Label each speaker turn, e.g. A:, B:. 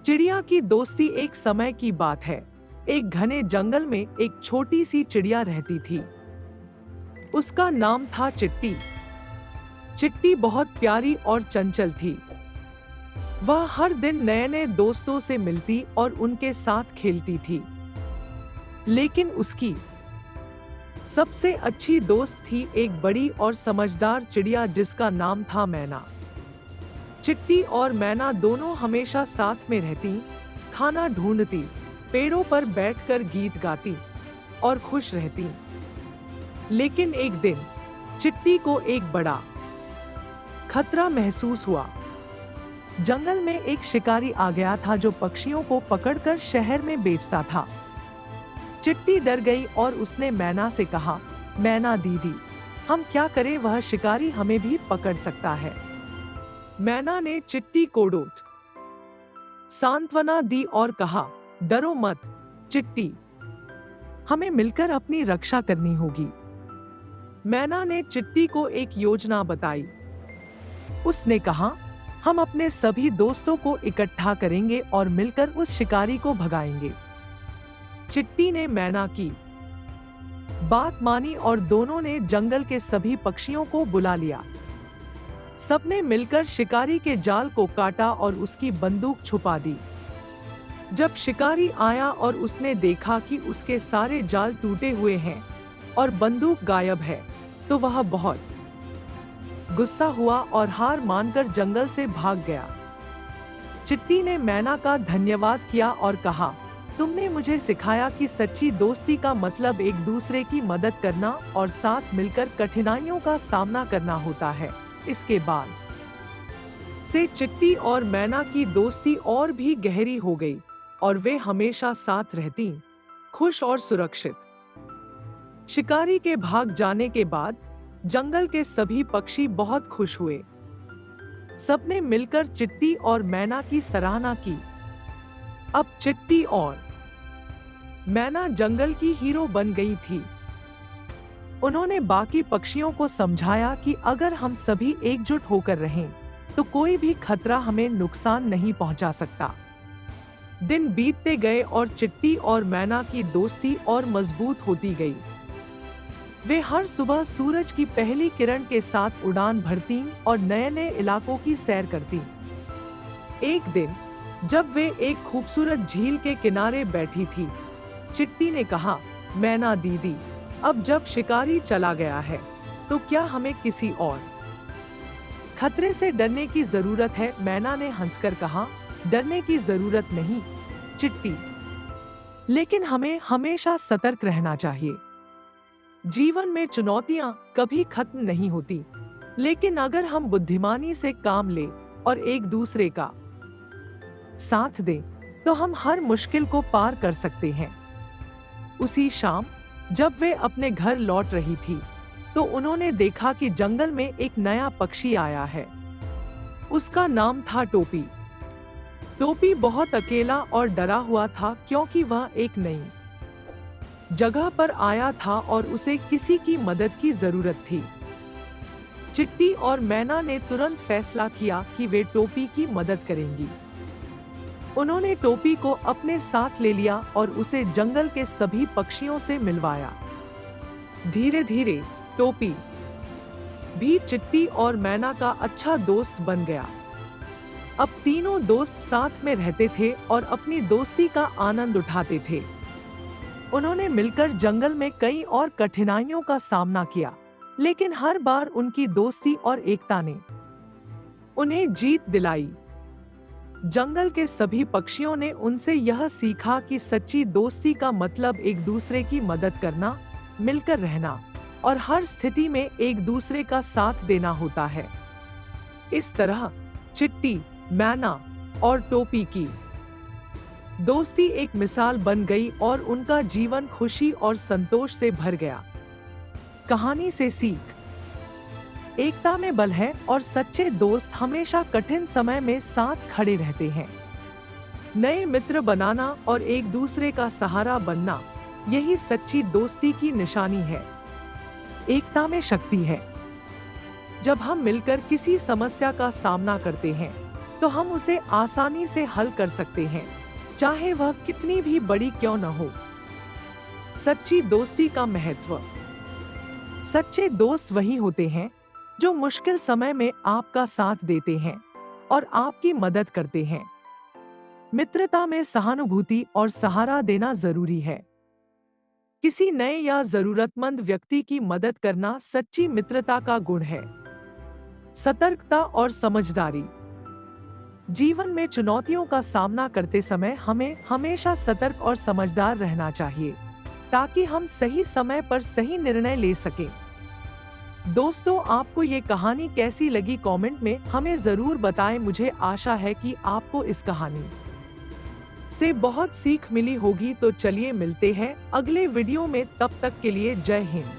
A: चिड़िया की दोस्ती। एक समय की बात है। एक घने जंगल में एक छोटी सी चिड़िया रहती थी। उसका नाम था चिट्टी। चिट्टी बहुत प्यारी और चंचल थी। वह हर दिन नए नए दोस्तों से मिलती और उनके साथ खेलती थी। लेकिन उसकी सबसे अच्छी दोस्त थी एक बड़ी और समझदार चिड़िया जिसका नाम था मैना। चिट्टी और मैना दोनों हमेशा साथ में रहती, खाना ढूंढती, पेड़ों पर बैठकर गीत गाती और खुश रहती। लेकिन एक दिन चिट्टी को एक बड़ा खतरा महसूस हुआ। जंगल में एक शिकारी आ गया था जो पक्षियों को पकड़कर शहर में बेचता था। चिट्टी डर गई और उसने मैना से कहा, मैना दीदी, हम क्या करें, वह शिकारी हमें भी पकड़ सकता है। मैना ने चिट्टी को डोट सांत्वना दी और कहा, डरो मत चिट्टी, हमें मिलकर अपनी रक्षा करनी होगी। मैना ने चिट्टी को एक योजना बताई। उसने कहा, हम अपने सभी दोस्तों को इकट्ठा करेंगे और मिलकर उस शिकारी को भगाएंगे। चिट्टी ने मैना की बात मानी और दोनों ने जंगल के सभी पक्षियों को बुला लिया। सबने मिलकर शिकारी के जाल को काटा और उसकी बंदूक छुपा दी। जब शिकारी आया और उसने देखा कि उसके सारे जाल टूटे हुए हैं और बंदूक गायब है, तो वह बहुत गुस्सा हुआ और हार मानकर जंगल से भाग गया। चिट्टी ने मैना का धन्यवाद किया और कहा, तुमने मुझे सिखाया कि सच्ची दोस्ती का मतलब एक दूसरे की मदद करना और साथ मिलकर कठिनाइयों का सामना करना होता है। इसके बाद से चिट्टी और मैना की दोस्ती और भी गहरी हो गई और वे हमेशा साथ रहती, खुश और सुरक्षित। शिकारी के भाग जाने के बाद जंगल के सभी पक्षी बहुत खुश हुए। सबने मिलकर चिट्टी और मैना की सराहना की। अब चिट्टी और मैना जंगल की हीरो बन गई थी। उन्होंने बाकी पक्षियों को समझाया कि अगर हम सभी एकजुट होकर रहें, तो कोई भी खतरा हमें नुकसान नहीं पहुंचा सकता। दिन बीतते गए और चिट्टी और मैना की दोस्ती और मजबूत होती गई। वे हर सुबह सूरज की पहली किरण के साथ उड़ान भरतीं और नए नए इलाकों की सैर करतीं। एक दिन जब वे एक खूबसूरत झील के किनारे बैठी थी, चिट्टी ने कहा, मैना दीदी, अब जब शिकारी चला गया है, तो क्या हमें किसी और खतरे से डरने की जरूरत है? मैना ने हंसकर कहा, डरने की जरूरत नहीं चिट्टी, लेकिन हमें हमेशा सतर्क रहना चाहिए। जीवन में चुनौतियां कभी खत्म नहीं होती, लेकिन अगर हम बुद्धिमानी से काम लें और एक दूसरे का साथ दें, तो हम हर मुश्किल को पार कर सकते हैं। उसी शाम जब वे अपने घर लौट रही थी, तो उन्होंने देखा कि जंगल में एक नया पक्षी आया है। उसका नाम था टोपी। टोपी बहुत अकेला और डरा हुआ था क्योंकि वह एक नई जगह पर आया था और उसे किसी की मदद की जरूरत थी। चिट्टी और मैना ने तुरंत फैसला किया कि वे टोपी की मदद करेंगी। उन्होंने टोपी को अपने साथ ले लिया और उसे जंगल के सभी पक्षियों से मिलवाया। धीरे धीरे टोपी भी चिट्टी और मैना का अच्छा दोस्त बन गया। अब तीनों दोस्त साथ में रहते थे और अपनी दोस्ती का आनंद उठाते थे। उन्होंने मिलकर जंगल में कई और कठिनाइयों का सामना किया, लेकिन हर बार उनकी दोस्ती और एकता ने उन्हें जीत दिलाई। जंगल के सभी पक्षियों ने उनसे यह सीखा कि सच्ची दोस्ती का मतलब एक दूसरे की मदद करना, मिलकर रहना और हर स्थिति में एक दूसरे का साथ देना होता है। इस तरह चिट्टी, मैना और टोपी की दोस्ती एक मिसाल बन गई और उनका जीवन खुशी और संतोष से भर गया। कहानी से सीख, एकता में बल है और सच्चे दोस्त हमेशा कठिन समय में साथ खड़े रहते हैं। नए मित्र बनाना और एक दूसरे का सहारा बनना, यही सच्ची दोस्ती की निशानी है। एकता में शक्ति है। जब हम मिलकर किसी समस्या का सामना करते हैं, तो हम उसे आसानी से हल कर सकते हैं, चाहे वह कितनी भी बड़ी क्यों न हो। सच्ची दोस्ती का महत्व। सच्चे दोस्त वही होते हैं जो मुश्किल समय में आपका साथ देते हैं और आपकी मदद करते हैं। मित्रता में सहानुभूति और सहारा देना जरूरी है। किसी नए या जरूरतमंद व्यक्ति की मदद करना सच्ची मित्रता का गुण है। सतर्कता और समझदारी। जीवन में चुनौतियों का सामना करते समय हमें हमेशा सतर्क और समझदार रहना चाहिए, ताकि हम सही समय पर सही निर्णय ले सकें। दोस्तों, आपको ये कहानी कैसी लगी कमेंट में हमें जरूर बताएं। मुझे आशा है कि आपको इस कहानी से बहुत सीख मिली होगी। तो चलिए मिलते हैं अगले वीडियो में, तब तक के लिए जय हिंद।